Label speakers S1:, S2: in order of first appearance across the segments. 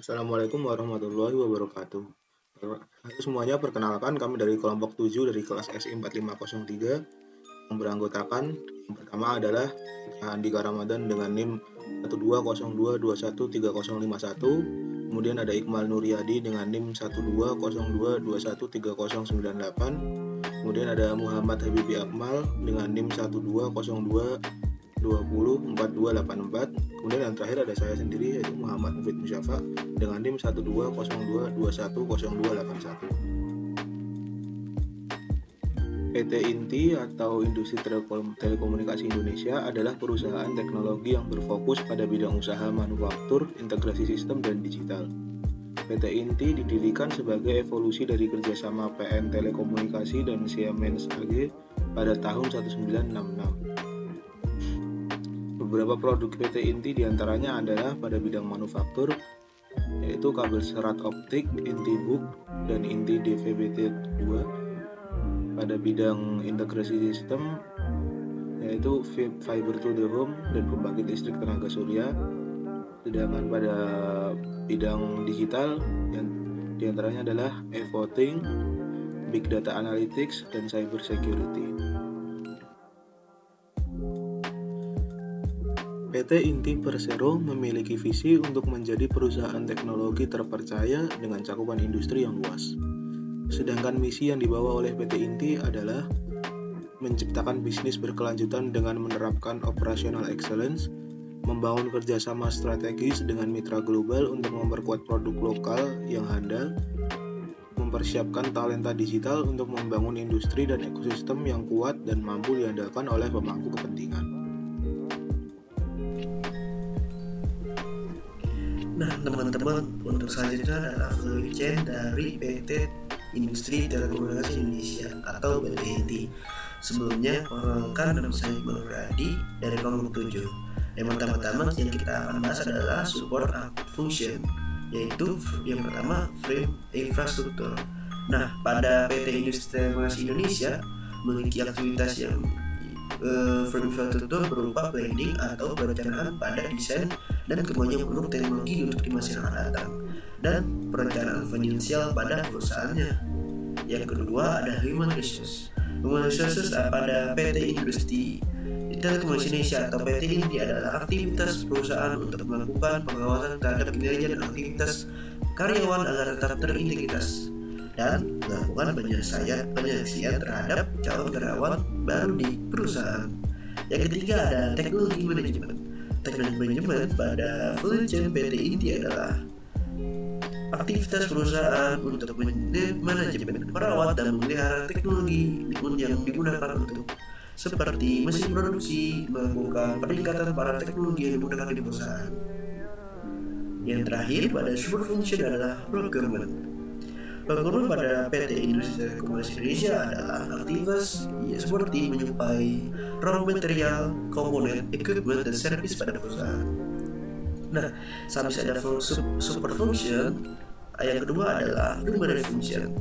S1: Assalamualaikum warahmatullahi wabarakatuh. Halo semuanya, perkenalkan kami dari kelompok 7 dari kelas SI 4503 yang beranggotakan yang pertama adalah Andika Ramadan dengan NIM 120221301, kemudian ada Iqmal Nuryadi dengan NIM 12022130998, kemudian ada Muhammad Habibi Akmal dengan NIM 120204284, kemudian yang terakhir ada saya sendiri yaitu Muhammad Mufid Musyafa dengan NIM 12022210281. PT Inti atau Industri Telekomunikasi Indonesia adalah perusahaan teknologi yang berfokus pada bidang usaha manufaktur, integrasi sistem, dan digital. PT Inti didirikan sebagai evolusi dari kerjasama PN Telekomunikasi dan Siemens AG pada tahun 1966. Beberapa produk PT Inti diantaranya adalah pada bidang manufaktur, yaitu kabel serat optik Intibook dan Inti DVB-T2. Pada bidang integrasi sistem, yaitu fiber to the home dan pembangkit listrik tenaga surya. Sedangkan pada bidang digital, yang diantaranya adalah e-voting, big data analytics, dan cyber security. PT Inti Persero memiliki visi untuk menjadi perusahaan teknologi terpercaya dengan cakupan industri yang luas. Sedangkan misi yang dibawa oleh PT Inti adalah menciptakan bisnis berkelanjutan dengan menerapkan operational excellence, membangun kerjasama strategis dengan mitra global untuk memperkuat produk lokal yang handal, mempersiapkan talenta digital untuk membangun industri dan ekosistem yang kuat dan mampu diandalkan oleh pemangku kepentingan.
S2: Nah, teman-teman, untuk selanjutnya adalah value chain dari PT Industri Telekomunikasi Indonesia atau PT Inti. Sebelumnya, perkenalkan nama saya Iqmal Nuryadi dari kelompok 7. Yang pertama yang kita akan bahas adalah support function, yaitu yang pertama frame infrastruktur. Nah, pada PT Industri Telekomunikasi Indonesia memiliki aktivitas yang frame infrastruktur berupa planning atau perencanaan pada desain dan kemajuan produk teknologi untuk di masa yang akan datang, dan perencanaan finansial pada perusahaannya. Yang kedua ada human resources. Human resources pada PT Industri Telekomunikasi Indonesia atau PT Inti adalah aktivitas perusahaan untuk melakukan pengawasan terhadap kinerja dan aktivitas karyawan agar tetap terintegritas dan melakukan penyeleksian terhadap calon karyawan baru di perusahaan. Yang ketiga ada teknologi manajemen. Teknologi manajemen pada value chain PT Inti adalah aktivitas perusahaan untuk manajemen, merawat dan memelihara teknologi yang digunakan untuk seperti mesin produksi, melakukan peningkatan para teknologi yang digunakan di perusahaan. Yang terakhir pada support function adalah procurement. Procurement pada PT Industri Telekomunikasi Indonesia adalah aktivitas seperti menyuplai raw material, komponen, equipment, dan servis pada perusahaan. Nah, sampai ada support function. Yang kedua adalah primary function.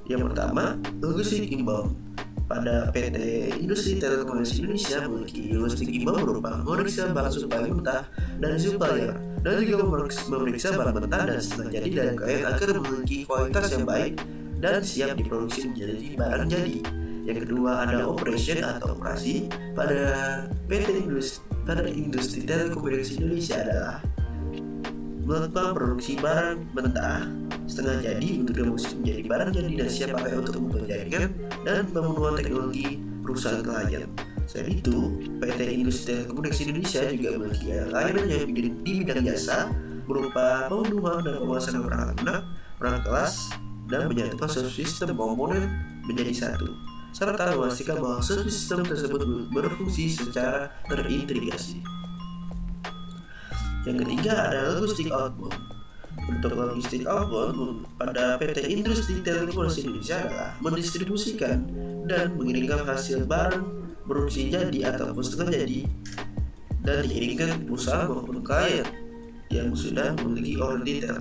S2: Yang pertama, logistik inbound. Pada PT Industri Telekomunikasi Indonesia memiliki logistik inbound berupa memeriksa bahan supply mentah dan supplier, dan juga memeriksa bahan mentah dan setengah jadi dan kain agar memiliki kualitas yang baik dan siap diproduksi menjadi barang jadi. Yang kedua ada operation atau operasi. Pada Industri Telekomunikasi Indonesia adalah melakukan produksi barang mentah setengah jadi untuk diproduksi menjadi barang jadi dan siap pakai untuk jaringan dan pemenuhan teknologi perusahaan klien. Selain itu, PT Industri Telekomunikasi Indonesia juga memiliki layanan yang di bidang jasa berupa pemenuhan dan pemasaran perangkat lunak, perangkat kelas, dan menyatukan sistem komponen menjadi satu, serta memastikan bahwa sistem tersebut berfungsi secara terintegrasi. Yang ketiga ada logistik outbound. Untuk logistik outbound pada PT Industri Telekomunikasi Indonesia adalah mendistribusikan dan mengirimkan hasil barang produksi jadi ataupun setengah jadi dan dikirimkan ke perusahaan maupun klien yang sudah memiliki order detail.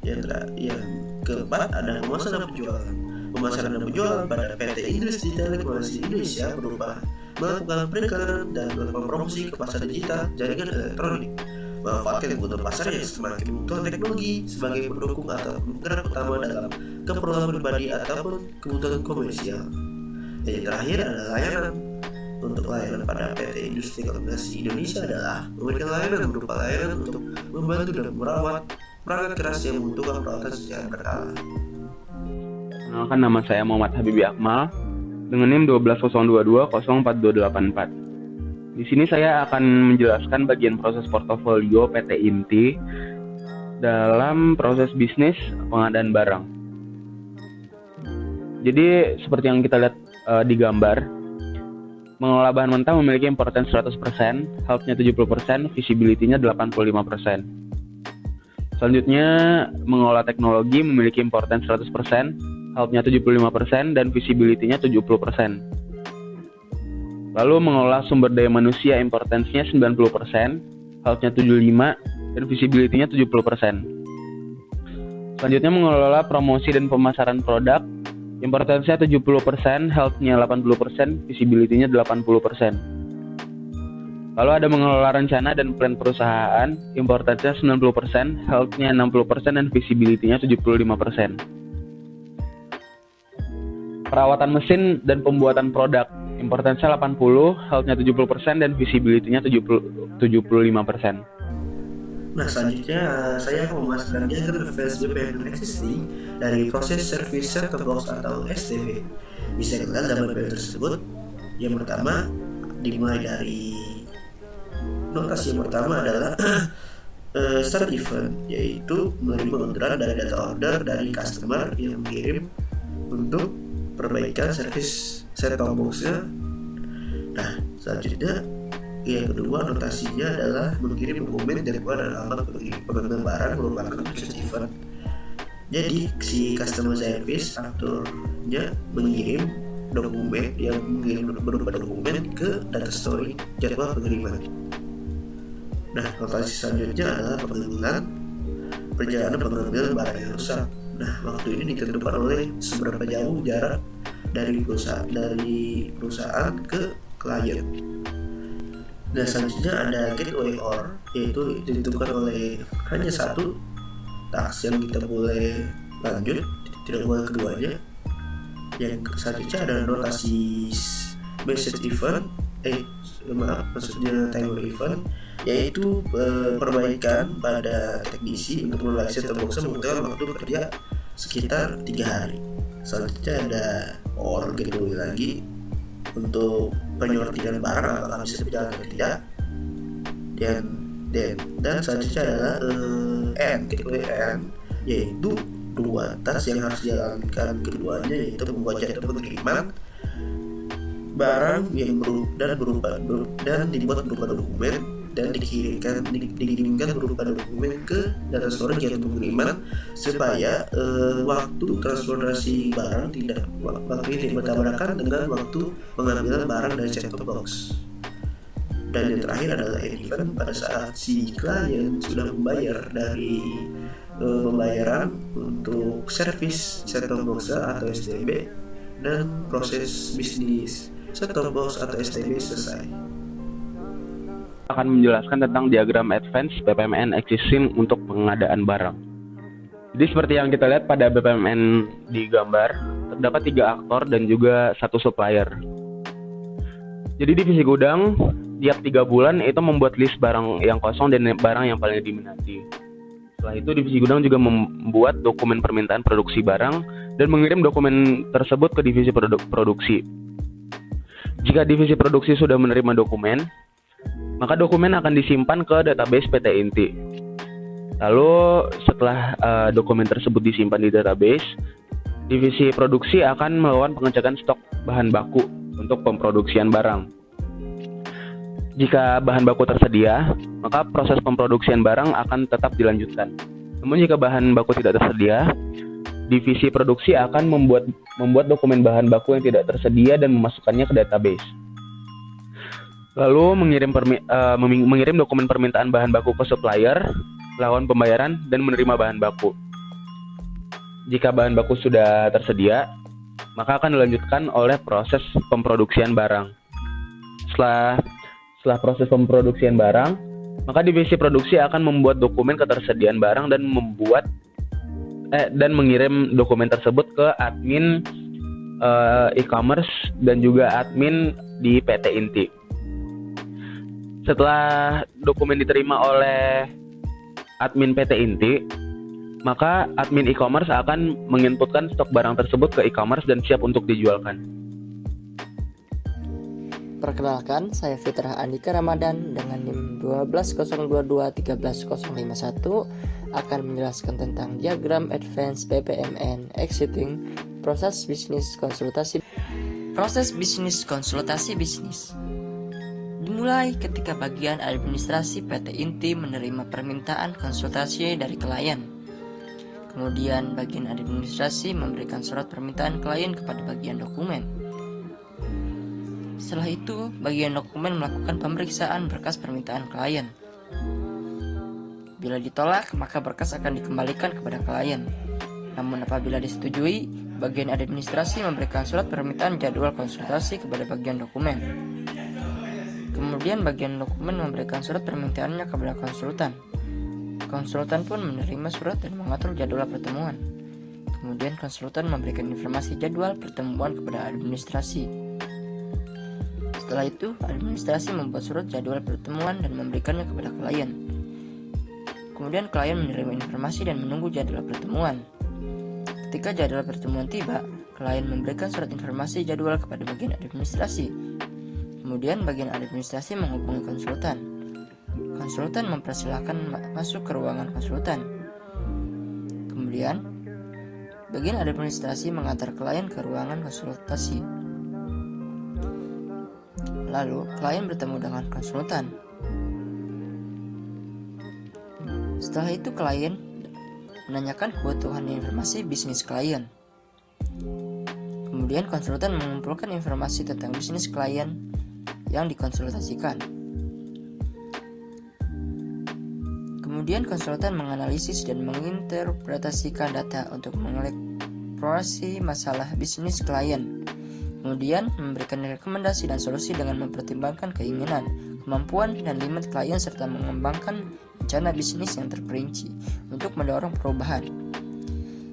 S2: Yang keempat ada pemasaran dan penjualan. Pemasaran dan penjualan pada PT Industri Telekomunikasi Indonesia berupa melakukan perikanan dan melakukan promosi ke pasar digital jaringan elektronik. memanfaatkan kebutuhan pasar yang semakin membutuhkan teknologi sebagai pendukung atau penggerak utama dalam keperluan pribadi ataupun kebutuhan komersial. Dan yang terakhir adalah layanan. Untuk layanan pada PT Industri Telekomunikasi Indonesia adalah memberikan layanan berupa layanan untuk membantu dan merawat perangkat keras yang membutuhkan perawatan secara berkala.
S3: Kenalkan, nama saya Muhammad Habibi Akmal dengan NIM 12022042284. Di sini saya akan menjelaskan bagian proses portofolio PT Inti dalam proses bisnis pengadaan barang. Jadi seperti yang kita lihat di gambar, mengelola bahan mentah memiliki importance 100%, health-nya 70%, visibility-nya 85%. Selanjutnya, mengelola teknologi memiliki importance 100%, health-nya 75%, dan visibility-nya 70%. Lalu mengelola sumber daya manusia importance-nya 90%, health-nya 75%, dan visibility-nya 70%. Selanjutnya, mengelola promosi dan pemasaran produk, importance-nya 70%, health-nya 80%, visibility-nya 80%. Lalu ada mengelola rencana dan plan perusahaan, importance-nya 90%, health-nya 60%, dan visibility-nya 75%. Perawatan mesin dan pembuatan produk, importance-nya 80%, health-nya 70%, dan visibility-nya 75%.
S2: Nah, selanjutnya saya akan memasukkan diagram reference BPM existing dari proses service set-top box atau STB. Bisa kita lihat dalam BPM tersebut. Yang pertama dimulai dari notasi yang pertama adalah start event, yaitu menerima orderan dari data order dari customer yang mengirim untuk perbaikan service set-top box-nya. Nah, selanjutnya yang kedua notasinya adalah mengirim dokumen jadwal dan alamat pengiriman barang merupakan proses event. Jadi si customer service aktornya mengirim dokumen yang berupa dokumen ke data story jadwal pengiriman. Nah, notasi selanjutnya adalah perjalanan pengambilan barang yang rusak. Nah, waktu ini ditentukan oleh seberapa jauh jarak dari perusahaan ke klien. Dan selanjutnya ada gateway or, yaitu ditentukan oleh hanya satu task yang kita boleh lanjut, tidak boleh keduanya. Yang selanjutnya ada notasi message event, maksudnya timer event, yaitu perbaikan pada teknisi untuk memperbaiki set-top box membutuhkan waktu kerja sekitar 3 hari. Selanjutnya ada or gateway lagi untuk penyortiran barang apakah bisa berjalan atau tidak, dan selanjutnya adalah gateway N, yaitu 2 task yang harus dijalankan keduanya, yaitu membuat jadwal pengiriman barang yang dibuat berupa dokumen dan dikirimkan berupa dokumen ke data storage jadwal pengiriman supaya waktu transportasi barang tidak bertabrakan dengan waktu pengambilan barang dari set-top box. Dan yang terakhir adalah event pada saat si klien sudah membayar dari pembayaran untuk servis set-top box atau STB dan proses bisnis set-top box atau STB selesai.
S3: Akan menjelaskan tentang diagram advance BPMN existing untuk pengadaan barang. Jadi seperti yang kita lihat pada BPMN di gambar, terdapat 3 aktor dan juga 1 supplier. Jadi divisi gudang tiap 3 bulan itu membuat list barang yang kosong dan barang yang paling diminati. Setelah itu divisi gudang juga membuat dokumen permintaan produksi barang dan mengirim dokumen tersebut ke divisi produksi. Jika divisi produksi sudah menerima dokumen, maka dokumen akan disimpan ke database PT Inti. Lalu setelah dokumen tersebut disimpan di database, divisi produksi akan melakukan pengecekan stok bahan baku untuk pemproduksian barang. Jika bahan baku tersedia, maka proses pemproduksian barang akan tetap dilanjutkan. Namun jika bahan baku tidak tersedia, divisi produksi akan membuat dokumen bahan baku yang tidak tersedia dan memasukkannya ke database. Lalu mengirim dokumen permintaan bahan baku ke supplier, melakukan pembayaran, dan menerima bahan baku. Jika bahan baku sudah tersedia, maka akan dilanjutkan oleh proses pemproduksian barang. Setelah proses pemproduksian barang, Maka divisi produksi akan membuat dokumen ketersediaan barang dan mengirim dokumen tersebut ke admin e-commerce dan juga admin di PT Inti. Setelah dokumen diterima oleh admin PT Inti, maka admin e-commerce akan menginputkan stok barang tersebut ke e-commerce dan siap untuk dijualkan.
S4: Perkenalkan, saya Fitrah Andika Ramadan dengan NIM 120221301 akan menjelaskan tentang diagram Advance PPMN Exiting Proses Bisnis Konsultasi. Proses bisnis konsultasi bisnis dimulai ketika bagian administrasi PT Inti menerima permintaan konsultasi dari klien. Kemudian bagian administrasi memberikan surat permintaan klien kepada bagian dokumen. Setelah itu, bagian dokumen melakukan pemeriksaan berkas permintaan klien. Bila ditolak, maka berkas akan dikembalikan kepada klien. Namun apabila disetujui, bagian administrasi memberikan surat permintaan jadwal konsultasi kepada bagian dokumen. Kemudian bagian dokumen memberikan surat permintaannya kepada konsultan. Konsultan pun menerima surat dan mengatur jadwal pertemuan. Kemudian konsultan memberikan informasi jadwal pertemuan kepada administrasi. Setelah itu, administrasi membuat surat jadwal pertemuan dan memberikannya kepada klien. Kemudian klien menerima informasi dan menunggu jadwal pertemuan. Ketika jadwal pertemuan tiba, klien memberikan surat informasi jadwal kepada bagian administrasi. Kemudian bagian administrasi menghubungi konsultan. Konsultan mempersilahkan masuk ke ruangan konsultan. Kemudian, bagian administrasi mengantar klien ke ruangan konsultasi. Lalu, klien bertemu dengan konsultan. Setelah itu, klien menanyakan kebutuhan informasi bisnis klien. Kemudian, konsultan mengumpulkan informasi tentang bisnis klien yang dikonsultasikan. Kemudian, konsultan menganalisis dan menginterpretasikan data untuk mengeksplorasi masalah bisnis klien. Kemudian, memberikan rekomendasi dan solusi dengan mempertimbangkan keinginan, kemampuan, dan limit klien serta mengembangkan rencana bisnis yang terperinci untuk mendorong perubahan.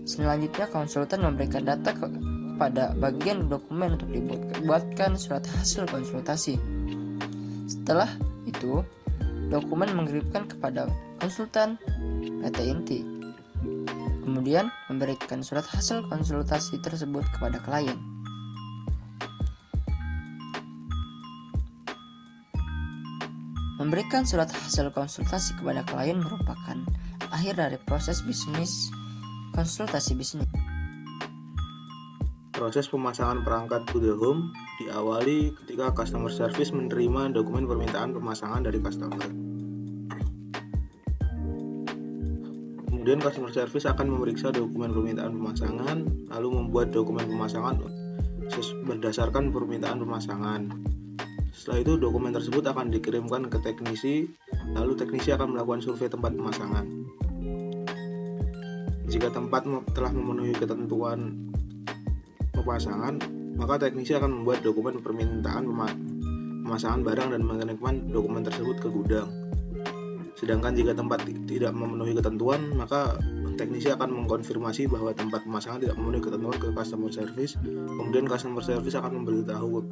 S4: Selanjutnya, konsultan memberikan data kepada bagian dokumen untuk dibuatkan surat hasil konsultasi. Setelah itu, dokumen mengirimkan kepada konsultan PT Inti. Kemudian, memberikan surat hasil konsultasi tersebut kepada klien. Memberikan surat hasil konsultasi kepada klien merupakan akhir dari proses bisnis konsultasi bisnis.
S1: Proses pemasangan perangkat Google Home diawali ketika customer service menerima dokumen permintaan pemasangan dari customer. Kemudian customer service akan memeriksa dokumen permintaan pemasangan, lalu membuat dokumen pemasangan berdasarkan permintaan pemasangan. Setelah itu dokumen tersebut akan dikirimkan ke teknisi, lalu teknisi akan melakukan survei tempat pemasangan. Jika tempat telah memenuhi ketentuan pemasangan, maka teknisi akan membuat dokumen permintaan pemasangan barang dan mengirimkan dokumen tersebut ke gudang. Sedangkan jika tempat tidak memenuhi ketentuan, maka teknisi akan mengkonfirmasi bahwa tempat pemasangan tidak memenuhi ketentuan ke customer service. Kemudian customer service akan memberitahu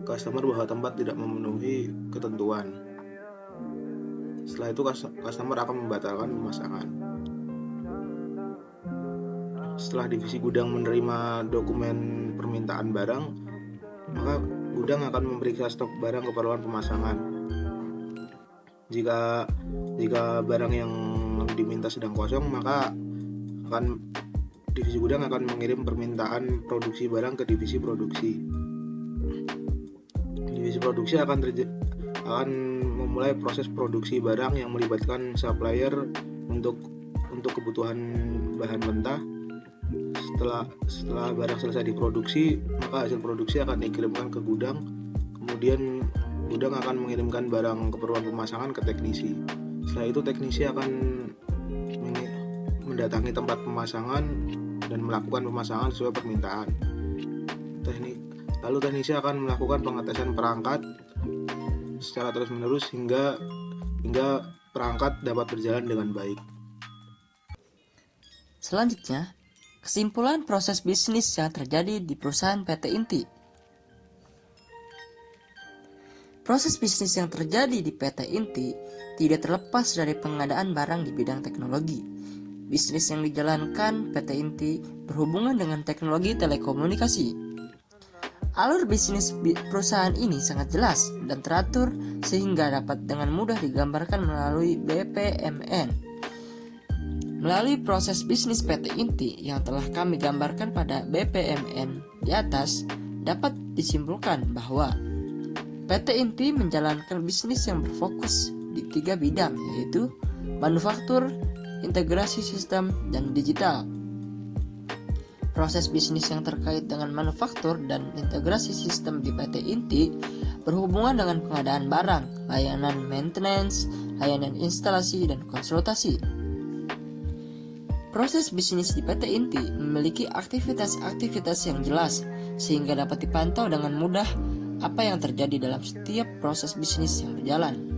S1: customer bahwa tempat tidak memenuhi ketentuan. Setelah itu customer akan membatalkan pemasangan. Setelah divisi gudang menerima dokumen permintaan barang, maka gudang akan memeriksa stok barang keperluan pemasangan. Jika barang yang diminta sedang kosong, maka divisi gudang akan mengirim permintaan produksi barang ke divisi produksi. Divisi produksi akan memulai proses produksi barang yang melibatkan supplier untuk kebutuhan bahan mentah. Setelah barang selesai diproduksi, maka hasil produksi akan dikirimkan ke gudang. Kemudian gudang akan mengirimkan barang keperluan pemasangan ke teknisi. Setelah itu teknisi akan mendatangi tempat pemasangan dan melakukan pemasangan sesuai permintaan. Lalu teknisi akan melakukan pengetesan perangkat secara terus-menerus hingga perangkat dapat berjalan dengan baik.
S4: Selanjutnya, kesimpulan proses bisnis yang terjadi di perusahaan PT Inti. Proses bisnis yang terjadi di PT Inti tidak terlepas dari pengadaan barang di bidang teknologi. Bisnis yang dijalankan PT Inti berhubungan dengan teknologi telekomunikasi. Alur bisnis perusahaan ini sangat jelas dan teratur sehingga dapat dengan mudah digambarkan melalui BPMN. Melalui proses bisnis PT Inti yang telah kami gambarkan pada BPMN di atas, dapat disimpulkan bahwa PT Inti menjalankan bisnis yang berfokus di 3 bidang, yaitu manufaktur, integrasi sistem, dan digital. Proses bisnis yang terkait dengan manufaktur dan integrasi sistem di PT Inti berhubungan dengan pengadaan barang, layanan maintenance, layanan instalasi, dan konsultasi. Proses bisnis di PT Inti memiliki aktivitas-aktivitas yang jelas sehingga dapat dipantau dengan mudah apa yang terjadi dalam setiap proses bisnis yang berjalan.